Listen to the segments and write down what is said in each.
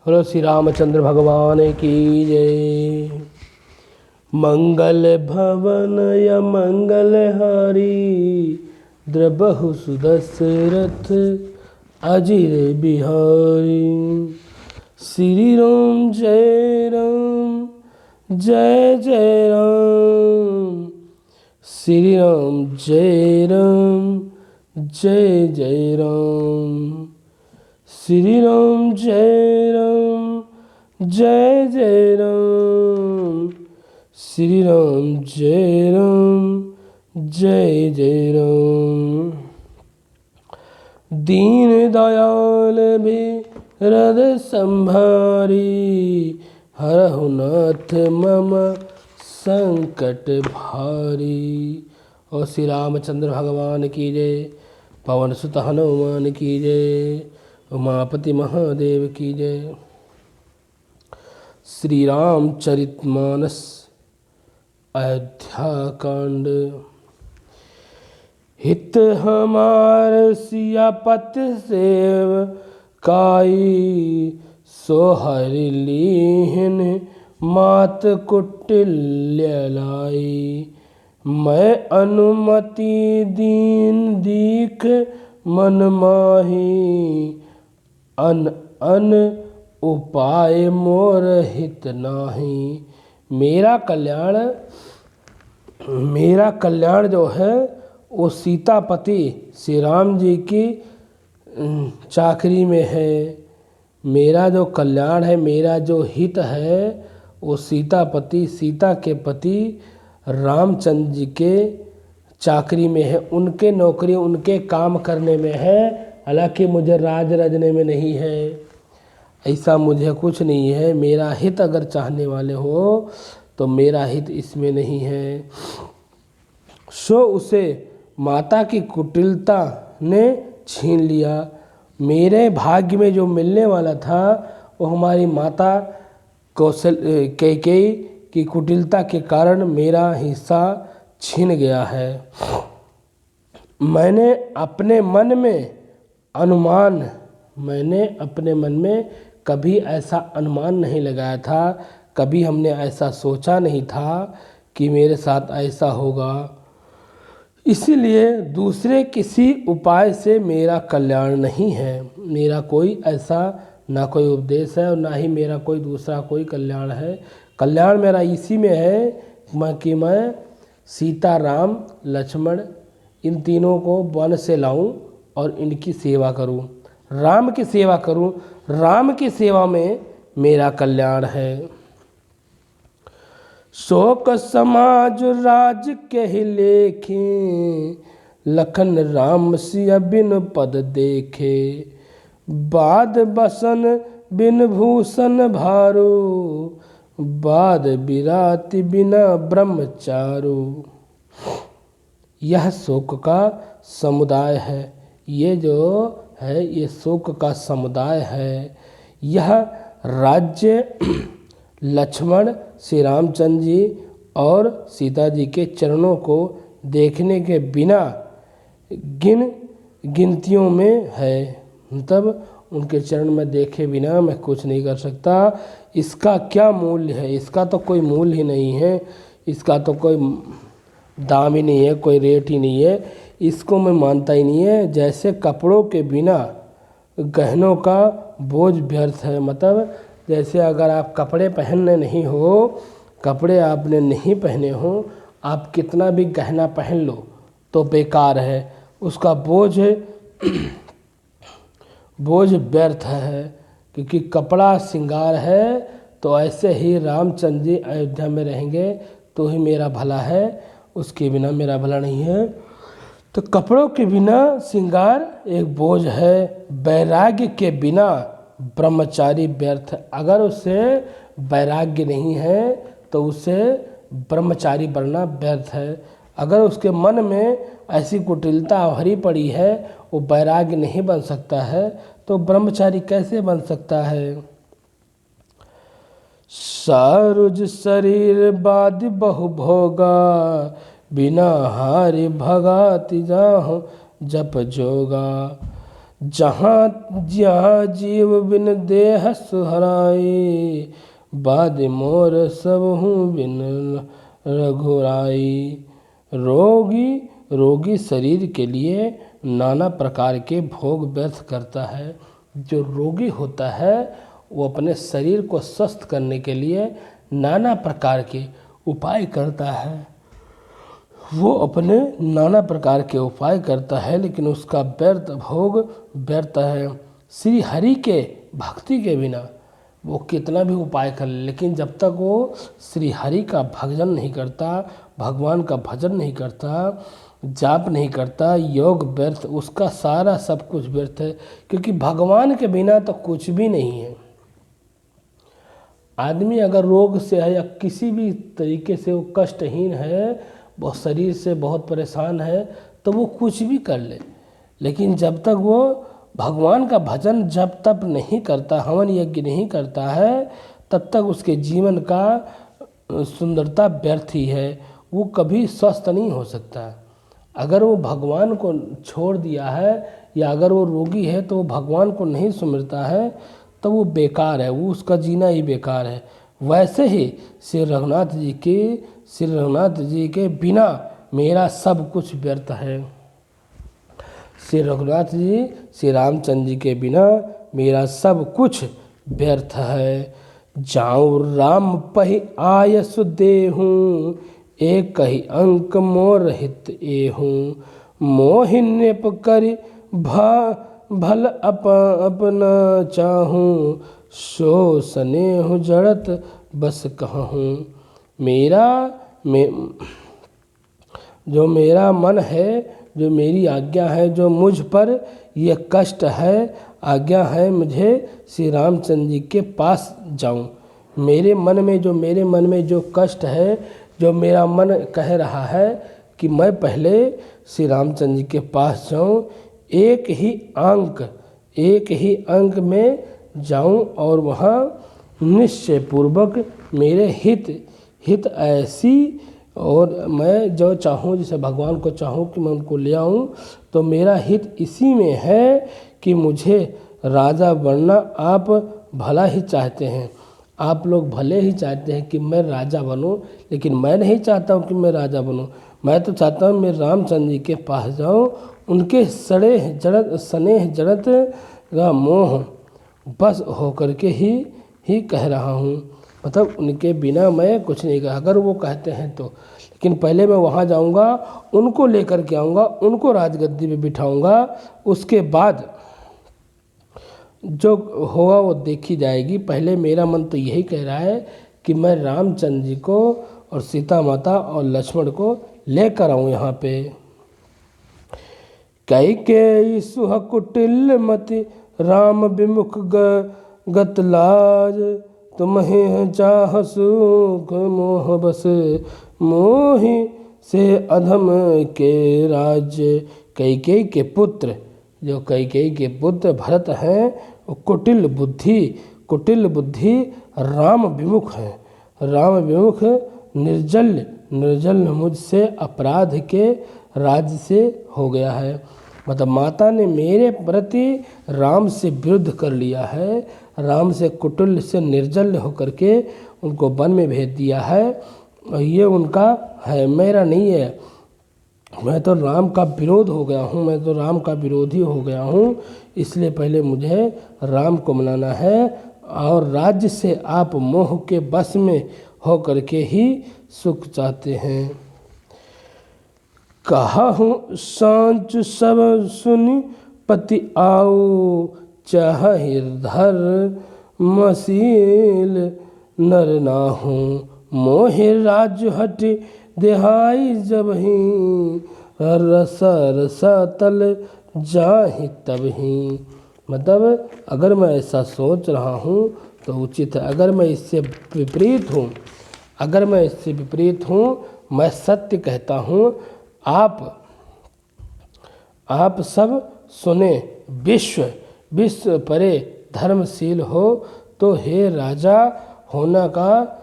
बोलो श्री रामचंद्र भगवान की जय। मंगल भवन या मंगल हारी, द्रबहु सुदशरथ अजिर बिहारी। श्री राम जय राम जय जय राम, श्री राम जय राम जय जय राम, श्री राम जय राम जय जय राम, श्री राम जय राम जय जय राम। दीन दयाल भी हृदय संभारी, हरहु नाथ मम संकट भारी। और श्री रामचंद्र भगवान की जय, पवन सुत हनुमान की जय, उमापति महादेव की जय। श्री रामचरितमानस अयोध्या कांड। हित हमार सियापति सेव काई, सो हरि लीन मात कुटिल्य लाई। मैं अनुमति दीन दीख मन माही, अन अन उपाय मोर हित नाही। मेरा कल्याण जो है वो सीतापति श्री राम जी की चाकरी में है। मेरा जो कल्याण है, मेरा जो हित है वो सीता के पति रामचंद्र जी के चाकरी में है, उनके नौकरी उनके काम करने में है। हालांकि मुझे राज रजने में नहीं है, ऐसा मुझे कुछ नहीं है। मेरा हित अगर चाहने वाले हो तो मेरा हित इसमें नहीं है। सो उसे माता की कुटिलता ने छीन लिया। मेरे भाग्य में जो मिलने वाला था वो हमारी माता कैकेयी की कुटिलता के कारण मेरा हिस्सा छीन गया है। मैंने अपने मन में कभी ऐसा अनुमान नहीं लगाया था, कभी हमने ऐसा सोचा नहीं था कि मेरे साथ ऐसा होगा। इसीलिए दूसरे किसी उपाय से मेरा कल्याण नहीं है। मेरा कोई ऐसा ना कोई उपदेश है और ना ही मेरा कोई दूसरा कोई कल्याण है। कल्याण मेरा इसी में है कि मैं सीता राम लक्ष्मण इन तीनों को वन से लाऊं और इनकी सेवा करूं, राम की सेवा करूं। राम की सेवा में मेरा कल्याण है। शोक समाज राज के ही लेखे, लखन राम सिय बिन पद देखे। बाद बसन बिन भूषण भारो, बाद बिराति बिना ब्रह्मचारो। यह शोक का समुदाय है। ये जो है ये शोक का समुदाय है। यह राज्य लक्ष्मण श्री रामचंद्र जी और सीता जी के चरणों को देखने के बिना गिनतियों में है। मतलब उनके चरण में देखे बिना मैं कुछ नहीं कर सकता। इसका क्या मूल्य है? इसका तो कोई मूल्य ही नहीं है, इसका तो कोई दाम ही नहीं है, कोई रेट ही नहीं है। इसको मैं मानता ही नहीं है। जैसे कपड़ों के बिना गहनों का बोझ व्यर्थ है। मतलब जैसे अगर आप कपड़े पहनने नहीं हो, कपड़े आपने नहीं पहने हो, आप कितना भी गहना पहन लो तो बेकार है, उसका बोझ व्यर्थ है। क्योंकि कपड़ा श्रृंगार है। तो ऐसे ही रामचंद्र जी अयोध्या में रहेंगे तो ही मेरा भला है, उसके बिना मेरा भला नहीं है। तो कपड़ों के बिना श्रृंगार एक बोझ है। वैराग्य के बिना ब्रह्मचारी व्यर्थ। अगर उसे वैराग्य नहीं है तो उसे ब्रह्मचारी बनना व्यर्थ है। अगर उसके मन में ऐसी कुटिलता भरी पड़ी है, वो वैराग्य नहीं बन सकता है, तो ब्रह्मचारी कैसे बन सकता है? सारुज शरीर बाद बहु भोगा, बिना हारि भगाति जाहु जप जोगा। जहाँ जहाँ जीव बिन देह सुहराए, बाद मोर सब हूँ बिन रघुराई। रोगी शरीर के लिए नाना प्रकार के भोग व्यर्थ करता है। जो रोगी होता है वो अपने शरीर को स्वस्थ करने के लिए नाना प्रकार के उपाय करता है। वो अपने नाना प्रकार के उपाय करता है, लेकिन उसका व्यर्थ भोग व्यर्थ है। श्री हरि के भक्ति के बिना वो कितना भी उपाय कर ले, लेकिन जब तक वो श्री हरि का भजन नहीं करता, भगवान का भजन नहीं करता, जाप नहीं करता, योग व्यर्थ, उसका सारा सब कुछ व्यर्थ है। क्योंकि भगवान के बिना तो कुछ भी नहीं है। आदमी अगर रोग से है या किसी भी तरीके से वो कष्टहीन है, वो शरीर से बहुत परेशान है, तो वो कुछ भी कर ले, लेकिन जब तक वो भगवान का भजन जब तक नहीं करता, हवन यज्ञ नहीं करता है, तब तक उसके जीवन का सुंदरता व्यर्थ ही है। वो कभी स्वस्थ नहीं हो सकता। अगर वो भगवान को छोड़ दिया है या अगर वो रोगी है तो वो भगवान को नहीं सुमिरता है, तो वो बेकार है, वो उसका जीना ही बेकार है। वैसे ही श्री रघुनाथ जी के बिना मेरा सब कुछ व्यर्थ है। श्री रघुनाथ जी, श्री रामचंद्र जी के बिना मेरा सब कुछ व्यर्थ है। जाऊँ राम पहि आयसु देहूँ, एक ही अंक मोर हित एहूँ। मोहि नृप करि भल अपना चाहूँ, सो स्नेह जड़त बस कहूँ। जो मेरा मन है, जो मेरी आज्ञा है, जो मुझ पर ये कष्ट है, आज्ञा है मुझे श्री रामचंद्र जी के पास जाऊं। मेरे मन में जो कष्ट है, जो मेरा मन कह रहा है कि मैं पहले श्री रामचंद्र जी के पास जाऊं, एक ही अंक में जाऊं और वहाँ निश्चय पूर्वक मेरे हित ऐसी, और मैं जो चाहूँ, जैसे भगवान को चाहूँ कि मैं उनको ले आऊँ, तो मेरा हित इसी में है कि मुझे राजा बनना आप भला ही चाहते हैं। आप लोग भले ही चाहते हैं कि मैं राजा बनूं, लेकिन मैं नहीं चाहता हूं कि मैं राजा बनूं। मैं तो चाहता हूं मैं रामचंद्र जी के पास जाऊं, उनके स्नेह जड़त का मोह बस होकर के ही कह रहा हूं। मतलब उनके बिना मैं कुछ नहीं कहा, अगर वो कहते हैं तो। लेकिन पहले मैं वहाँ जाऊँगा, उनको लेकर के आऊँगा, उनको राजगद्दी पे बिठाऊँगा, उसके बाद जो होगा वो देखी जाएगी। पहले मेरा मन तो यही कह रहा है कि मैं रामचंद्र जी को और सीता माता और लक्ष्मण को लेकर आऊँ यहाँ पे। कैकेयी सुह कुटिल मति, राम विमुख गत लाज। तुम्हें चाह सुख मोह बस, मोहि से अधम के राज्य। कैकेयी के पुत्र, जो कैकेयी के पुत्र भरत हैं, वो कुटिल बुद्धि राम विमुख हैं। राम विमुख निर्जल मुझसे अपराध के राज्य से हो गया है। मतलब माता ने मेरे प्रति राम से विरुद्ध कर लिया है, राम से कुटिल से निर्जल होकर के उनको वन में भेज दिया है। और ये उनका है, मेरा नहीं है। मैं तो राम का विरोध हो गया हूँ, मैं तो राम का विरोधी हो गया हूँ। इसलिए पहले मुझे राम को मनाना है, और राज्य से आप मोह के बस में हो करके ही सुख चाहते हैं। कहा हूँ सांच सब सुनि पति आओ, चाह धर मसील नर ना हूँ। मोहि राज्य हट देहाई जब ही, रसा तल जाहि तब ही। मतलब अगर मैं ऐसा सोच रहा हूँ तो उचित है। अगर मैं इससे विपरीत हूँ, मैं सत्य कहता हूँ। आप सब सुने, विश्व परे धर्मशील हो, तो हे राजा होना का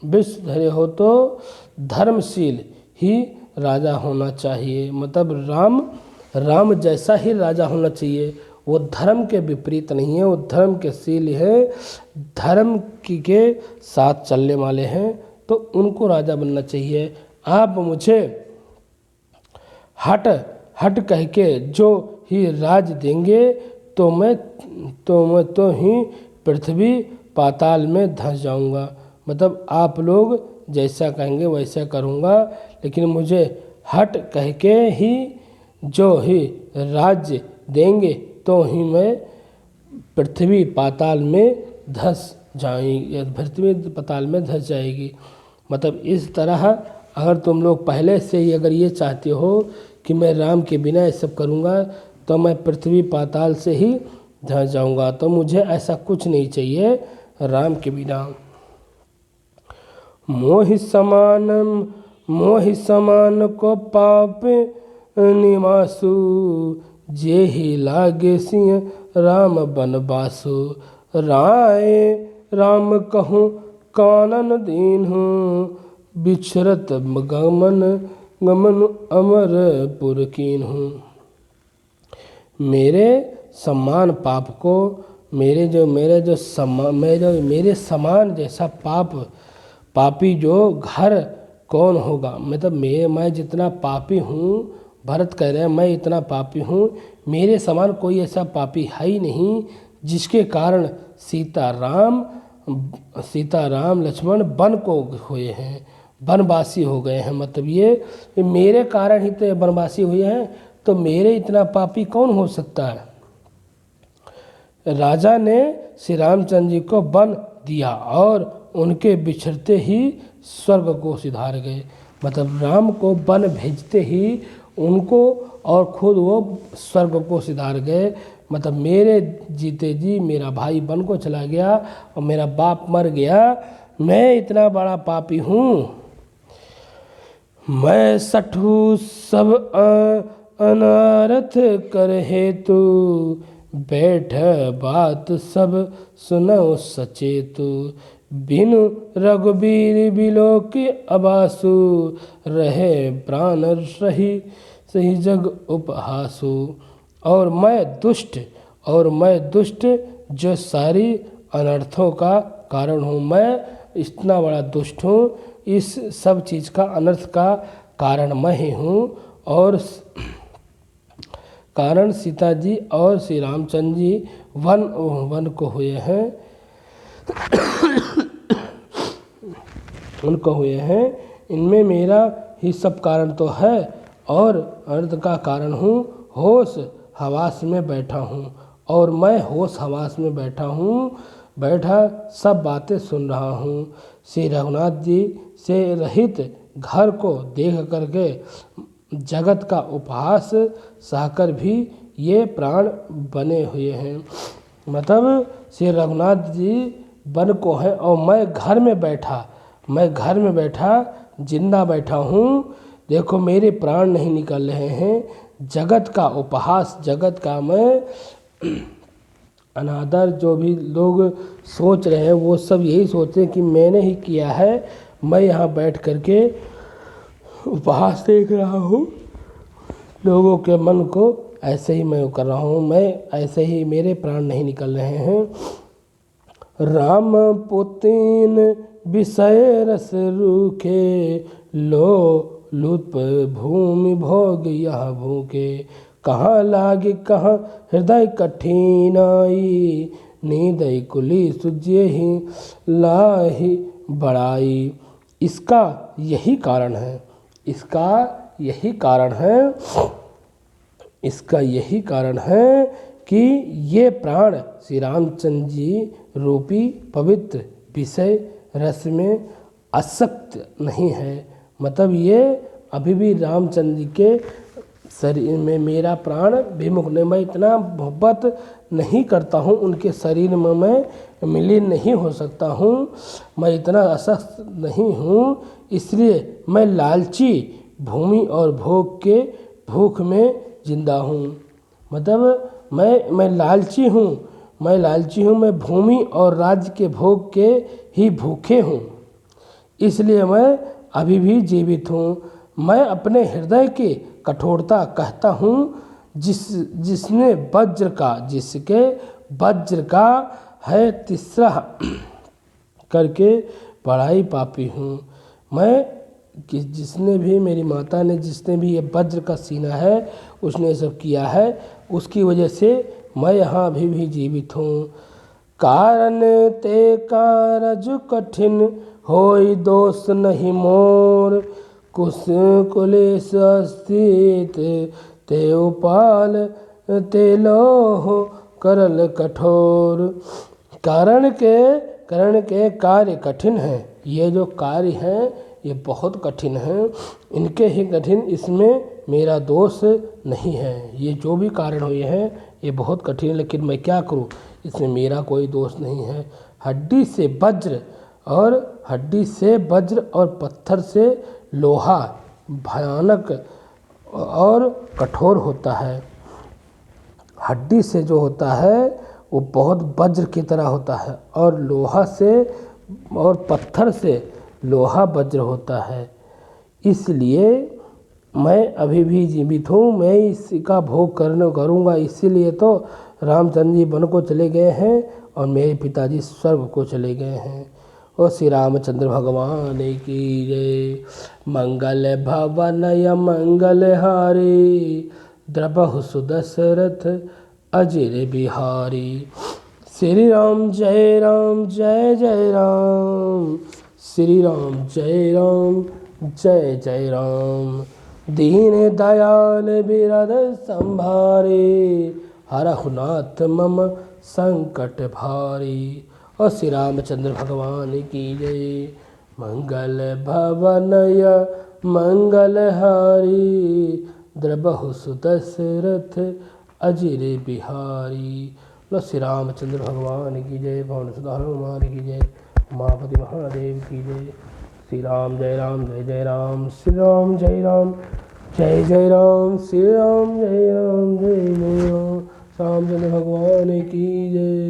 विश्व धरे हो तो धर्मशील ही राजा होना चाहिए। मतलब राम जैसा ही राजा होना चाहिए। वो धर्म के विपरीत नहीं है, वो धर्म के शील है, धर्म के साथ चलने वाले हैं, तो उनको राजा बनना चाहिए। आप मुझे हट हट कह के जो ही राज देंगे तो मैं तो ही पृथ्वी पाताल में धंस जाऊंगा। मतलब आप लोग जैसा कहेंगे वैसा करूंगा, लेकिन मुझे हट कह के ही जो ही राज्य देंगे तो ही मैं पृथ्वी पाताल में धंस जाएगी, पृथ्वी पाताल में धंस जाएगी। मतलब इस तरह अगर तुम लोग पहले से ही अगर ये चाहते हो कि मैं राम के बिना ये सब करूँगा तो मैं पृथ्वी पाताल से ही धंस जाऊँगा, तो मुझे ऐसा कुछ नहीं चाहिए राम के बिना। मोहि समान को पाप निवासु, जे ही लागे सिंह राम बनवासु। राय राम कहूँ कानन दीन्हु, बिछरत गमन अमर पुर कीन्हु। मेरे समान पाप को, मेरे समान जैसा पापी जो घर कौन होगा। मतलब मैं जितना पापी हूँ, भरत कह रहे हैं मैं इतना पापी हूँ, मेरे समान कोई ऐसा पापी है ही नहीं जिसके कारण सीता राम लक्ष्मण वन को हुए हैं, वनवासी हो गए हैं। मतलब ये मेरे कारण ही तो वनवासी हुए हैं, तो मेरे इतना पापी कौन हो सकता है। राजा ने श्री रामचंद्र जी को वन दिया और उनके बिछड़ते ही स्वर्ग को सिधार गए। मतलब राम को वन भेजते ही उनको और खुद वो स्वर्ग को सिधार गए। मतलब मेरे जीते जी मेरा भाई वन को चला गया और मेरा बाप मर गया, मैं इतना बड़ा पापी हूँ। मैं सठू सब अनर्थ कर हेतु, बैठ बात सब सुनो सचेतु। बिनु रघुबीर बिलो के अबासु, रहे प्राण सही जग उपहासु। और मैं दुष्ट जो सारी अनर्थों का कारण हूँ। मैं इतना बड़ा दुष्ट हूँ, इस सब चीज़ का अनर्थ का कारण मैं ही हूँ। और कारण सीता जी और श्री रामचंद्र जी वन को हुए हैं उनको हुए हैं। इनमें मेरा ही सब कारण तो है और अर्थ का कारण हूँ। होश हवास में बैठा हूँ और मैं होश हवास में बैठा सब बातें सुन रहा हूँ। श्री रघुनाथ जी से रहित घर को देख करके जगत का उपहास सहकर भी ये प्राण बने हुए हैं। मतलब श्री रघुनाथ जी वन को है और मैं घर में बैठा जिंदा बैठा हूँ। देखो मेरे प्राण नहीं निकल रहे हैं। जगत का उपहास, जगत का मैं अनादर जो भी लोग सोच रहे हैं वो सब यही सोचते हैं कि मैंने ही किया है। मैं यहाँ बैठ करके उपहास देख रहा हूँ, लोगों के मन को ऐसे ही मैं कर रहा हूँ, मैं ऐसे ही मेरे प्राण नहीं निकल रहे हैं। राम पुतिन विषय रस रूखे, लो लुत्फ भूमि भोग यह भूखे। कहाँ लागे कहाँ हृदय कठिनाई, नींदय कुली सुझे ही लाही बड़ाई। इसका यही कारण है कि ये प्राण श्री रामचंद्र जी रूपी पवित्र विषय रस में आसक्त नहीं है। मतलब ये अभी भी रामचंद्र जी के शरीर में मेरा प्राण विमुख नहीं, मैं इतना मोहब्बत नहीं करता हूँ, उनके शरीर में मैं मिलीन नहीं हो सकता हूँ, मैं इतना आसक्त नहीं हूँ। इसलिए मैं लालची भूमि और भोग के भूख में जिंदा हूँ। मतलब मैं लालची हूँ, मैं भूमि और राज्य के भोग के ही भूखे हूँ, इसलिए मैं अभी भी जीवित हूँ। मैं अपने हृदय की कठोरता कहता हूँ, जिसने वज्र का, जिसके वज्र का है तीसरा करके पढ़ाई पापी हूँ। मैं कि जिसने भी, मेरी माता ने जिसने भी ये वज्र का सीना है उसने ये सब किया है, उसकी वजह से मैं यहाँ अभी भी जीवित हूँ। कारण ते कारज कठिन होई दोष नहीं मोर, कुश कुलेश स्थित ते उपाल ते लोह करल कठोर। कारण के कार्य कठिन हैं, ये जो कार्य हैं ये बहुत कठिन हैं, इनके ही कठिन, इसमें मेरा दोष नहीं है। ये जो भी कारण हुए हैं ये बहुत कठिन है, लेकिन मैं क्या करूं, इसमें मेरा कोई दोष नहीं है। हड्डी से वज्र और पत्थर से लोहा भयानक और कठोर होता है। हड्डी से जो होता है वो बहुत वज्र की तरह होता है, और लोहा से और पत्थर से लोहा वज्र होता है। इसलिए मैं अभी भी जीवित हूँ, मैं इसका भोग करूँगा। इसीलिए तो रामचंद्र जी वन को चले गए हैं और मेरे पिताजी स्वर्ग को चले गए हैं। और श्री रामचंद्र भगवान की जय। मंगल भवनय मंगलहारी, द्रबहु सुदशरथ अजिर बिहारी। श्री राम जय राम जय जय राम, श्री राम जय राम जय जय राम। दीन दयाल बिरद संभारे, हरहु नाथ मम संकट भारी। और श्री रामचंद्र भगवान की जय। मंगल भवनय मंगलहारी, द्रबहु सुदशरथ अजिर बिहारी। श्री रामचंद्र भगवान की जय। पवन सुत हनुमान की जय। उमापति महादेव की जय। श्री राम जय राम जय जय राम, श्री राम जय राम जय जय राम, श्री राम जय राम जय जय राम। रामचंद्र भगवान की जय।